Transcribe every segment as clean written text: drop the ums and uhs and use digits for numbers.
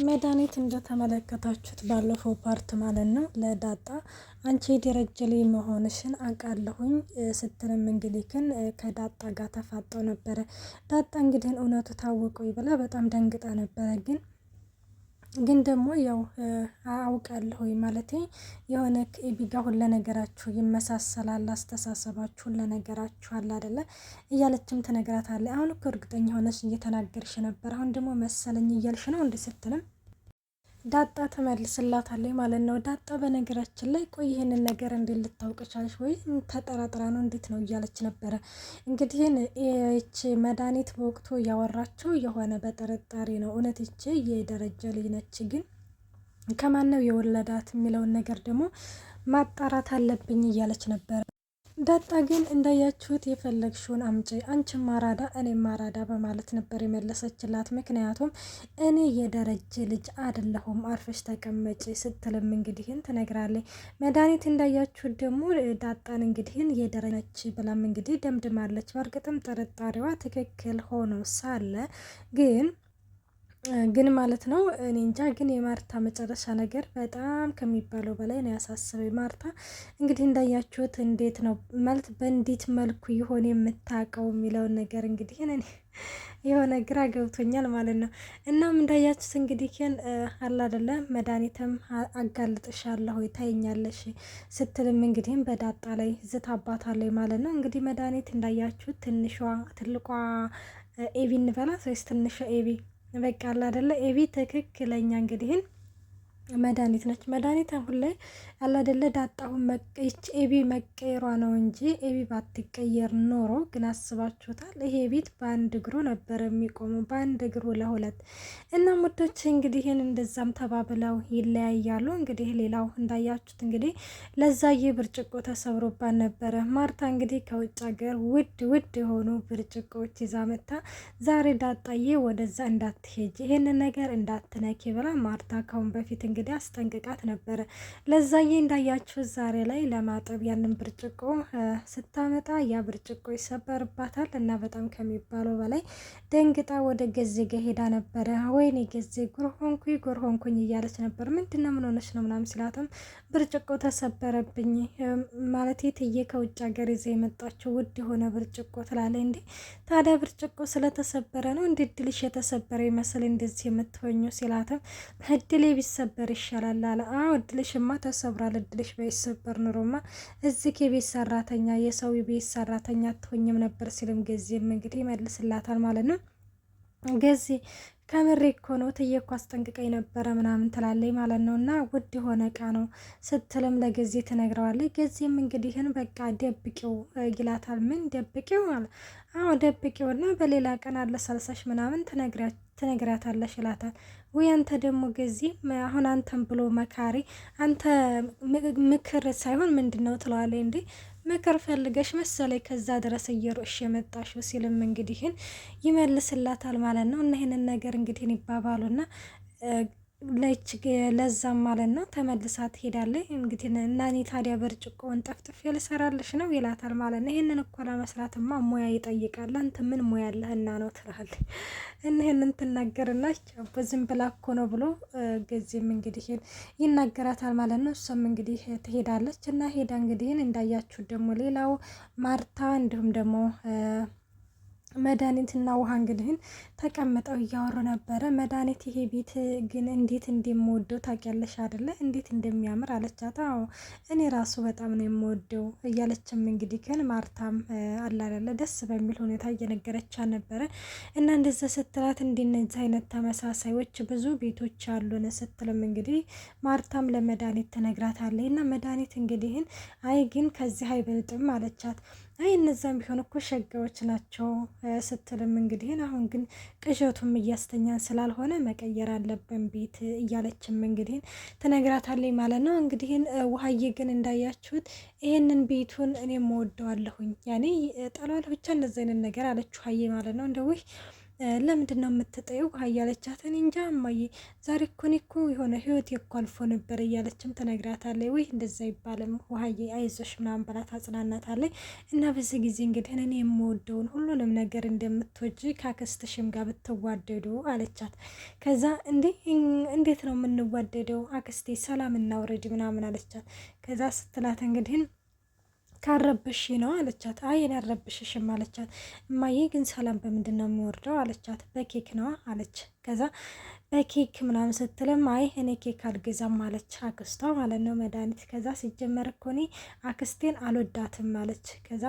መድኃኒት እንደተመለከታችሁት ባለፈው ፓርት ማለት ነው ለዳጣ አንቺ የደረጀ ላይ መሆንሽን አውቃለሁኝ ስትልም እንግዲህ ግን ከዳጣ ጋር ተፋጠው ነበረ። ዳጣ እንግዲህ እውነቱ ታወቀው ብላ በጣም ደንግጣ ነበረ። ግን ደግሞ ያው አውቃለሁ ማለት የሆነ ከኤቢ ጋር ሁሉ ነገራችሁ ይመሳሰላል፣ አስተሳሰባችሁ ሁሉ ነገራችሁ አለ አይደለ እያለችም ትነግራታለች። አሁን እኮ እርግጠኛ ሆነሽ እየተናገርሽ ነበር፣ አሁን ደግሞ መሰለኝ እያልሽ ነው እንዴ ስትልም ዳጣ ተመልስላታለች ማለት ነው። ዳጣ በነገራችን ላይ ቆይ ይሄንን ነገር እንዴት ልታውቅ ቻለች ወይ ተጠራጥራ ነው እንዴት ነው እያለች ነበረ። እንግዲህ ይህች መድኃኒት በወቅቱ ያወራቸው የሆነ በጥርጣሬ ነው። እውነት ይቺ የደረጀ ልጅ ነች፣ ግን ከማን ነው የወለዳት የሚለውን ነገር ደግሞ ማጣራት አለብኝ እያለች ነበረ። ዳጣ ግን እንዳያችሁት የፈለግሽውን አምጪ፣ አንቺም አራዳ እኔም አራዳ በማለት ነበር የመለሰችላት። ምክንያቱም እኔ የደረጀ ልጅ አይደለሁም አርፈሽ ተቀመጪ ስትልም እንግዲህን ትነግራለች። መድኃኒት እንዳያችሁት ደግሞ ዳጣን እንግዲህን የደረነች ብላም እንግዲህ ደምድማለች። በእርግጥም ጥርጣሬዋ ትክክል ሆኖ ሳለ ግን ማለት ነው እኔ እንጃ። ግን የማርታ መጨረሻ ነገር በጣም ከሚባለው በላይ ነው ያሳስበኝ። ማርታ እንግዲህ እንዳያችሁት እንዴት ነው ማለት በእንዴት መልኩ ይሆን የምታውቀው የሚለውን ነገር እንግዲህ እኔ የሆነ ግራ ገብቶኛል ማለት ነው። እናም እንዳያችሁት እንግዲህ አላ አይደለ መድኃኒትም አጋልጥሻለሁ ታይኛለሽ ስትልም እንግዲህም በዳጣ ላይ ዝታባታለች ማለት ነው። እንግዲህ መድኃኒት እንዳያችሁት ትልቋ ኤቢ እንበላት ወይስ ትንሿ ኤቢ? በቃ አለ አይደለ ኤቢ ትክክለኛ እንግዲህን መድኃኒት ነች። መድኃኒት አሁን ላይ አለ አይደለ ዳጣሁን መቀየች ኤቢ መቀየሯ ነው እንጂ ኤቢ ባትቀየር ኖሮ ግን አስባችሁታል? ይሄ ቤት በአንድ እግሩ ነበር የሚቆመው፣ በአንድ እግሩ ለሁለት። እና ሙዶች እንግዲህ እንደዛም ተባብለው ይለያያሉ። እንግዲህ ሌላው እንዳያችሁት እንግዲህ ለዛዬ ብርጭቆ ተሰብሮባት ነበረ። ማርታ እንግዲህ ከውጭ ሀገር ውድ የሆኑ ብርጭቆዎች ይዛ መታ ዛሬ ዳጣዬ ወደዛ እንዳትሄጅ ይሄንን ነገር እንዳትነኪ ብላ ማርታ ካሁን በፊት እንግዲህ አስጠንቅቃት ነበረ። ለዛዬ እንዳያችሁ ዛሬ ላይ ለማጠብ ያንን ብርጭቆ ስታመጣ ያ ብርጭቆ ይሰበርባታል እና በጣም ከሚባለው በላይ ደንግጣ ወደ ገዜ ጋ ሄዳ ነበረ። ወይኔ ገዜ ጉር ሆንኩኝ እያለች ነበር። ምንድነው ምን ሆነች ነው ምናምን ሲላትም ብርጭቆ ተሰበረብኝ ማለት የትዬ ከውጭ ሀገር ይዘ የመጣችው ውድ የሆነ ብርጭቆ ትላለች። እንዴ ታዲያ ብርጭቆ ስለተሰበረ ነው እንዴ ድልሽ የተሰበረ ይመስል እንደዚህ የምትሆኙ ሲላትም እድሌ ቢሰበር ይሻላል አለ። አዎ እድልሽማ ተሰብሯል፣ እድልሽ ባይሰበር ኑሮማ እዚህ የቤት ሰራተኛ የሰው ቤት ሰራተኛ አትሆኝም ነበር ሲልም ገዜም እንግዲህ ይመልስላታል ማለት ነው። ገዜ ከምሬ እኮ ነው ትዬ እኮ አስጠንቅቀኝ ነበረ ምናምን ትላለች ማለት ነው። እና ውድ የሆነ እቃ ነው ስትልም ለገዜ ትነግረዋለች። ገዜም እንግዲህን በቃ ደብቂው ይላታል። ምን ደብቂው አለ። አዎ ደብቂው እና በሌላ ቀን አለሳልሳሽ ምናምን ትነግራታለሽ ይላታል። ወይ አንተ ደግሞ ገዜ አሁን አንተን ብሎ መካሪ አንተ ምክር ሳይሆን ምንድን ነው ትለዋለች። እንዴ ምክር ፈልገሽ መሰለኝ ከዛ ድረስ እየሮሽ የመጣሽው ሲልም እንግዲህን ይመልስላታል ማለት ነው። እና ይህንን ነገር እንግዲህን ይባባሉና ለዛም ማለት ነው ተመልሳ ትሄዳለች። እንግዲህ እና እኔ ታዲያ ብርጭቆውን ጠፍጥፌ ልሰራልሽ ነው ይላታል ማለት ነው። ይህንን እኮ ለመስራትማ ሙያ ይጠይቃል፣ አንተ ምን ሙያ አለህና ነው ትላለች። እና ይህንን ትናገርላችሁ ዝም ብላ እኮ ነው ብሎ ገዜም እንግዲህ ይናገራታል ማለት ነው። እሷም እንግዲህ ትሄዳለች እና ሄዳ እንግዲህ እንዳያችሁ ደግሞ ሌላው ማርታ እንዲሁም ደግሞ መድኃኒትና ውሃ እንግዲህን ተቀምጠው እያወሩ ነበረ። መድኃኒት ይሄ ቤት ግን እንዴት እንደምወደው ታውቂያለሽ አይደለ? እንዴት እንደሚያምር አለቻት። አዎ እኔ ራሱ በጣም ነው የምወደው እያለችም እንግዲህ ግን ማርታም አላለ ደስ በሚል ሁኔታ እየነገረቻ ነበረ። እና እንደዛ ስትላት እንደነዚህ አይነት ተመሳሳዮች ብዙ ቤቶች አሉን ስትልም እንግዲህ ማርታም ለመድኃኒት ትነግራታለች። እና መድኃኒት እንግዲህን አይ ግን ከዚህ አይበልጥም አለቻት። አይ እነዛም ቢሆን እኮ ሸጋዎች ናቸው ስትልም እንግዲህ አሁን ግን ቅዠቱም እያስተኛን ስላልሆነ መቀየር አለብን ቤት እያለችም እንግዲህ ትነግራታለች ማለት ነው። እንግዲህ ውሃዬ ግን እንዳያችሁት ይሄንን ቤቱን እኔ እወደዋለሁኝ ያኔ ጠሏል ብቻ እንደዚህ አይነት ነገር አለች ውሃዬ ማለት ነው። እንደው ለምንድን ነው የምትጠይው ውሃ እያለቻት፣ እኔ እንጃ እማዬ ዛሬ እኮ የሆነ ህይወት እኮ አልፎ ነበር እያለችም ትነግራታለች። ወይ እንደዛ ይባልም ውሃዬ አይዞሽ ምናምን ብላ ታጽናናታለች። እና በዚህ ጊዜ እንግዲህ እኔ የምወደውን ሁሉንም ነገር እንደምትወጂ ካክስትሽም ጋር ብትዋደዱ አለቻት። ከዛ እንዴት ነው የምንዋደደው አክስቴ ሰላም እናውረድ ምናምን አለቻት። ከዛ ስትላት እንግዲህ ካረብሽ ነው አለቻት። አይ እኔ አረብሽሽም አለቻት። እማዬ ግን ሰላም በምንድን ነው የሚወርደው አለቻት። በኬክ ነዋ አለች። ከዛ በኬክ ምናምን ስትልም አይ እኔ ኬክ አልገዛም አለች አክስቷ ማለት ነው መድኃኒት። ከዛ ሲጀመር እኮ እኔ አክስቴን አልወዳትም አለች። ከዛ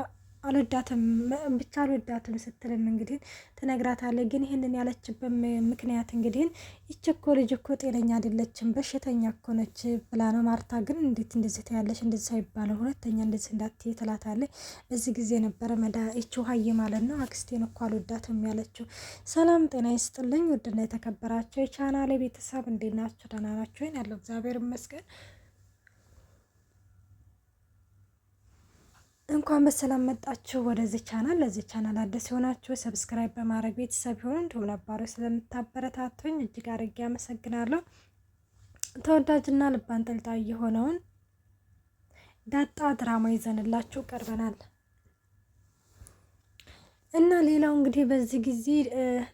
ብቻ አልወዳትም ስትልም እንግዲህ ትነግራታለች። ግን ይህንን ያለችበት ምክንያት እንግዲህ ይች እኮ ልጅ እኮ ጤነኛ አይደለችም በሽተኛ እኮ ነች ብላ ነው። ማርታ ግን እንዴት እንደዚህ ትያለሽ? እንደዚህ አይባልም፣ ሁለተኛ እንደዚህ እንዳትዪ ትላታለች። በዚህ ጊዜ ነበረ ይች ውሀዬ ማለት ነው አክስቴን እኮ አልወዳትም ያለችው። ሰላም ጤና ይስጥልኝ ውድና የተከበራቸው የቻናሌ ቤተሰብ እንዴት ናቸው? ደህና ናቸው? ያለው እግዚአብሔር ይመስገን። እንኳን በሰላም መጣችሁ ወደዚህ ቻናል። ለዚህ ቻናል አዲስ የሆናችሁ ሰብስክራይብ በማድረግ ቤተሰብ ይሁኑ። እንዲሁም ነባሮች ስለምታበረታቱኝ እጅግ አድርጌ አመሰግናለሁ። ተወዳጅና ልብ አንጠልጣይ የሆነውን ዳጣ ድራማ ይዘንላችሁ ቀርበናል እና ሌላው እንግዲህ በዚህ ጊዜ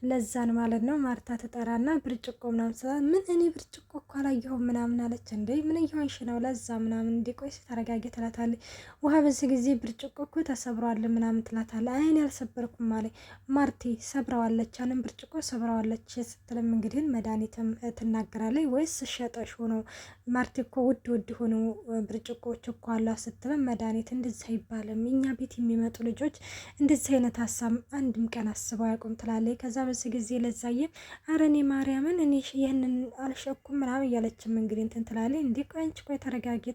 ለዛን ማለት ነው ማርታ ትጠራና ብርጭቆ ምናምን ምን እኔ ብርጭቆ እኮ አላየሁም ምናምን አለች። እንዴ ምን እየሆንሽ ነው? ለዛ ምናምን እንዲቆይ ተረጋጊ ትላታለች። ውሃ በዚህ ጊዜ ብርጭቆ እኮ ተሰብሯል ምናምን ትላታለች። አይ እኔ አልሰበርኩም ማለት ማርቴ ሰብረዋለች፣ ያንን ብርጭቆ ሰብረዋለች ስትልም እንግዲህ መድኃኒትም ትናገራለች። ወይስ ሸጠሽ ሆኖ ማርቴ እኮ ውድ ሆኖ ብርጭቆዎች እኮ አሏ ስትልም መድኃኒት እንደዚህ አይባልም፣ እኛ ቤት የሚመጡ ልጆች እንደዚህ አይነት ሀሳብ አንድም ቀን አስበው ያቆም ትላለች። ከዛ በዚህ ጊዜ ለዛየ አረ እኔ ማርያምን እኔ ይህንን አልሸኩም ምናምን እያለችም እንግዲህ እንትን ትላለች። እንዲህ ቆይ አንቺ ቆይ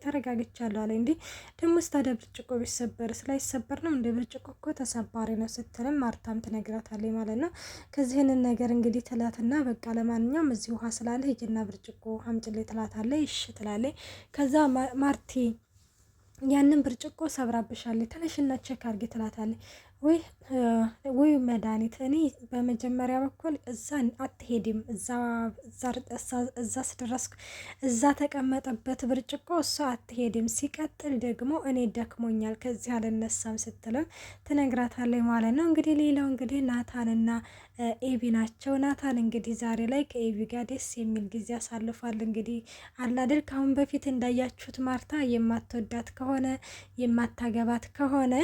ተረጋግቻለሁ አለ። እንዲህ ደግሞ ስታደ ብርጭቆ ቢሰበር ስላይሰበር ነው እንደ ብርጭቆ እኮ ተሰባሪ ነው ስትልም ማርታም ትነግራታለች ማለት ነው። ከዚህንን ነገር እንግዲህ ትላትና በቃ ለማንኛውም እዚህ ውሃ ስላለ ሂጂና ብርጭቆ አምጪልኝ ትላታለች። እሺ ትላለች። ከዛ ማርቲ ያንን ብርጭቆ ሰብራብሻለች ተነሽና ቼክ አድርጊ ትላታለች። ወይ መድኃኒት እኔ በመጀመሪያ በኩል እዛ አትሄድም፣ እዛ ስደረስኩ እዛ ተቀመጠበት ብርጭቆ እሷ አትሄድም፣ ሲቀጥል ደግሞ እኔ ደክሞኛል ከዚህ አልነሳም ስትልም ትነግራታለች ማለት ነው። እንግዲህ ሌላው እንግዲህ ናታንና ኤቢ ናቸው። ናታን እንግዲህ ዛሬ ላይ ከኤቢ ጋር ደስ የሚል ጊዜ አሳልፏል። እንግዲህ አላደል ካሁን በፊት እንዳያችሁት ማርታ የማትወዳት ከሆነ የማታገባት ከሆነ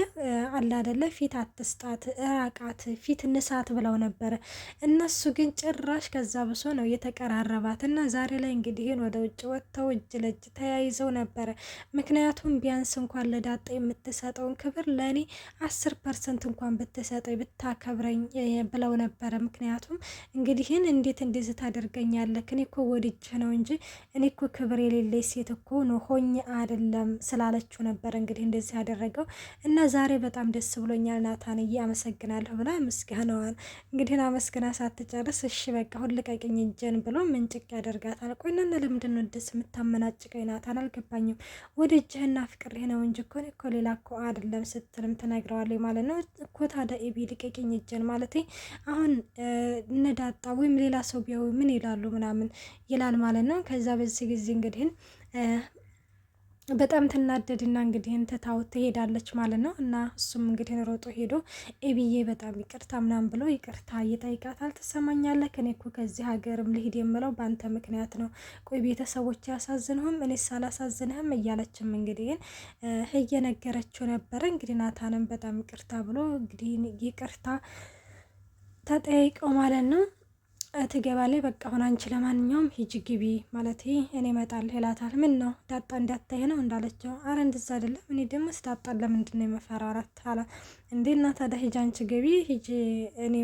አላደለ ፊት አትስጣት፣ ራቃት፣ ፊት ንሳት ብለው ነበረ። እነሱ ግን ጭራሽ ከዛ ብሶ ነው የተቀራረባት እና ዛሬ ላይ እንግዲህ ወደ ውጭ ወጥተው እጅ ለእጅ ተያይዘው ነበረ። ምክንያቱም ቢያንስ እንኳን ለዳጣ የምትሰጠውን ክብር ለእኔ 10% እንኳን ብትሰጠኝ ብታከብረኝ ብለው ነበረ። ምክንያቱም እንግዲህን እንዴት እንደዚህ ታደርገኛለህ? እኔ እኮ ወድጅህ ነው እንጂ እኔ እኮ ክብር የሌለኝ ሴት እኮ ነው ሆኜ አይደለም ስላለችው ነበር እንግዲህ እንደዚህ ያደረገው እና ዛሬ በጣም ደስ ብሎኛል ናታንዬ አመሰግናለሁ ብላ ምስጋናዋን እንግዲህ አመስግና ሳትጨርስ እሺ በቃ ሁን ልቀቅኝ እጄን ብሎ ምንጭቅ ያደርጋታል። ቆይና ለምንድን ነው ደስ የምታመናጭቀኝ ናታን አልገባኝም፣ ወደ እጅህና ፍቅሬ ነው እንጂ እኮ ሌላ እኮ አይደለም ስትልም ትነግረዋለች ማለት ነው። እኮ ታዲያ ኤቢ ልቀቅኝ እጄን ማለት አሁን እነዳጣ ወይም ሌላ ሰው ቢያው ምን ይላሉ ምናምን ይላል ማለት ነው። ከዛ በዚህ ጊዜ እንግዲህ በጣም ትናደድና እንግዲህ ትታው ትሄዳለች ማለት ነው። እና እሱም እንግዲህ ሮጦ ሄዶ ኤቢዬ በጣም ይቅርታ ምናምን ብሎ ይቅርታ እየጠይቃታል። ትሰማኛለህ እኔ እኮ ከዚህ ሀገርም ልሂድ የምለው በአንተ ምክንያት ነው። ቆይ ቤተሰቦች ያሳዝንህም እኔ ሳላሳዝንህም እያለችም እንግዲህ እየነገረችው ነበረ። እንግዲህ ናታንም በጣም ይቅርታ ብሎ እንግዲህ ይቅርታ ተጠያይቀው ማለት ነው። ትገባለች። በቃ አሁን አንቺ ለማንኛውም ሂጂ ግቢ ማለት እኔ እመጣለሁ ይላታል። ምን ነው ዳጣ እንዳታይ ነው እንዳለችው፣ አረ እንደዛ አይደለም እኔ ደግሞ ስዳጣ ለምንድን ነው የመፈራራት አላ እንዴ እና ታዲያ ሂጂ አንቺ ግቢ ሂጂ እኔ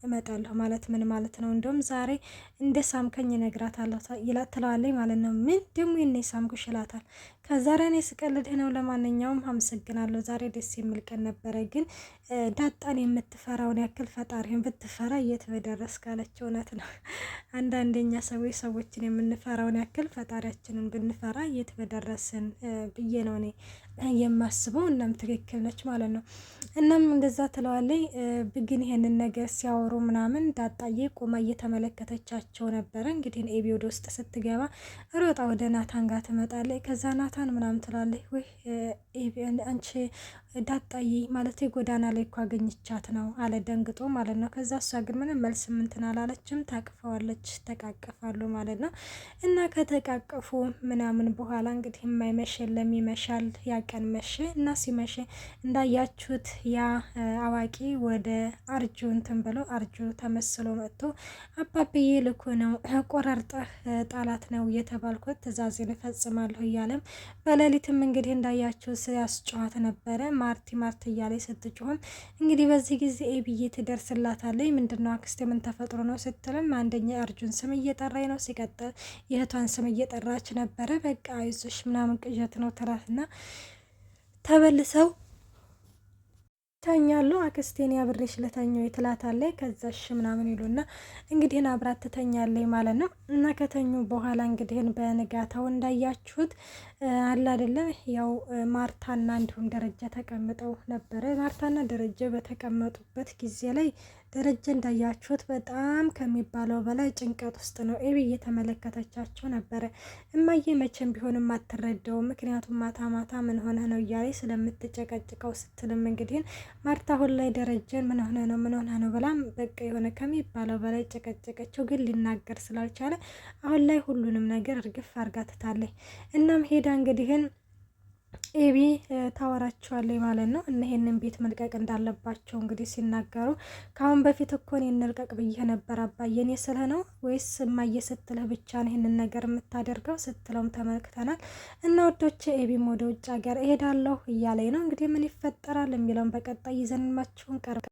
እመጣለሁ ማለት ምን ማለት ነው? እንደውም ዛሬ እንደ ሳምከኝ እነግራታለሁ ትለዋለች ማለት ነው። ምን ደግሞ የኔ ሳምኩሽ ይላታል። ከዛሬ እኔ ስቀልድህ ነው። ለማንኛውም አመሰግናለሁ ዛሬ ደስ የሚል ቀን ነበረ፣ ግን ዳጣን የምትፈራውን ያክል ፈጣሪን ብትፈራ የት በደረስክ አለች። እውነት ነው። አንዳንደኛ ሰዎችን የምንፈራውን ያክል ፈጣሪያችንን ብንፈራ የት በደረስን ብዬ ነው እኔ የማስበው። እናም ትክክል ነች ማለት ነው። እናም እንደዛ ትለዋለኝ። ግን ይሄንን ነገር ሲያወሩ ምናምን ዳጣዬ ቆማ እየተመለከተቻቸው ነበረ። እንግዲህ ኤቢ ወደ ውስጥ ስትገባ ሮጣ ወደ ናታን ጋር ትመጣለች። ከዛ ናታን ምናምን ትላለች፣ ወይ ኤቢ አንቺ ዳጣዬ ማለት ጎዳና ላይ እኮ አገኝቻት ነው አለ ደንግጦ ማለት ነው። ከዛ እሷ ግን ምንም መልስ ምንትን አላለችም። ታቅፈዋለች፣ ተቃቀፋሉ ማለት ነው። እና ከተቃቀፉ ምናምን በኋላ እንግዲህ የማይመሽ የለም ይመሻል። ያቀን መሸ እና ሲመሸ እንዳያችሁት ያ አዋቂ ወደ አርጁ እንትን ብለው አርጁ ተመስሎ መጥቶ አባብዬ ልኮ ነው ቆራርጠህ ጣላት ነው የተባልኩት፣ ትእዛዜን እፈጽማለሁ እያለም በሌሊትም እንግዲህ እንዳያችሁ ሲያስጨዋት ነበረ። ማርቲ ማርቲ እያለች ስትጮህም እንግዲህ በዚህ ጊዜ ኤቢዬ ትደርስላታለች። ምንድነው አክስቴ ምን ተፈጥሮ ነው ስትልም አንደኛ አርጁን ስም እየጠራኝ ነው፣ ሲቀጥል የእህቷን ስም እየጠራች ነበረ። በቃ አይዞሽ ምናምን ቅዠት ነው ትራትና ተበልሰው ተኛሉ። አክስቴን ያብሬሽ ለተኛው ትላታለች። ከዛሽ ምናምን ይሉና እንግዲህ አብራት ትተኛለች ማለት ነው። እና ከተኙ በኋላ እንግዲህ በንጋታው እንዳያችሁት አለ አይደለ ያው ማርታና እንዲሁም ደረጃ ተቀምጠው ነበረ። ማርታና ደረጃ በተቀመጡበት ጊዜ ላይ ደረጃ እንዳያችሁት በጣም ከሚባለው በላይ ጭንቀት ውስጥ ነው። ኤቢ እየተመለከተቻቸው ነበረ። እማዬ መቼም ቢሆንም አትረዳውም፣ ምክንያቱም ማታ ማታ ምን ሆነ ነው እያለ ስለምትጨቀጭቀው ስትልም እንግዲህ ማርታ አሁን ላይ ደረጃን ምን ሆነ ነው ብላም በቃ የሆነ ከሚባለው በላይ ጨቀጨቀችው። ግን ሊናገር ስላልቻለ አሁን ላይ ሁሉንም ነገር እርግፍ አርጋ ትታለች። እናም ሄዳ እንግዲህን ኤቢ ታወራቸዋለች ማለት ነው። እና ይሄንን ቤት መልቀቅ እንዳለባቸው እንግዲህ ሲናገሩ ከአሁን በፊት እኮ እኔ እንልቀቅ ብዬ ነበር አባዬ፣ እኔ ስልህ ነው ወይስ እማዬ ስትልህ ብቻ ነው ይሄንን ነገር የምታደርገው ስትለውም ተመልክተናል። እና ወዶቼ ኤቢም ወደ ውጭ ሀገር እሄዳለሁ እያለኝ ነው። እንግዲህ ምን ይፈጠራል የሚለውን በቀጣይ ይዘንማችሁን ቀርበ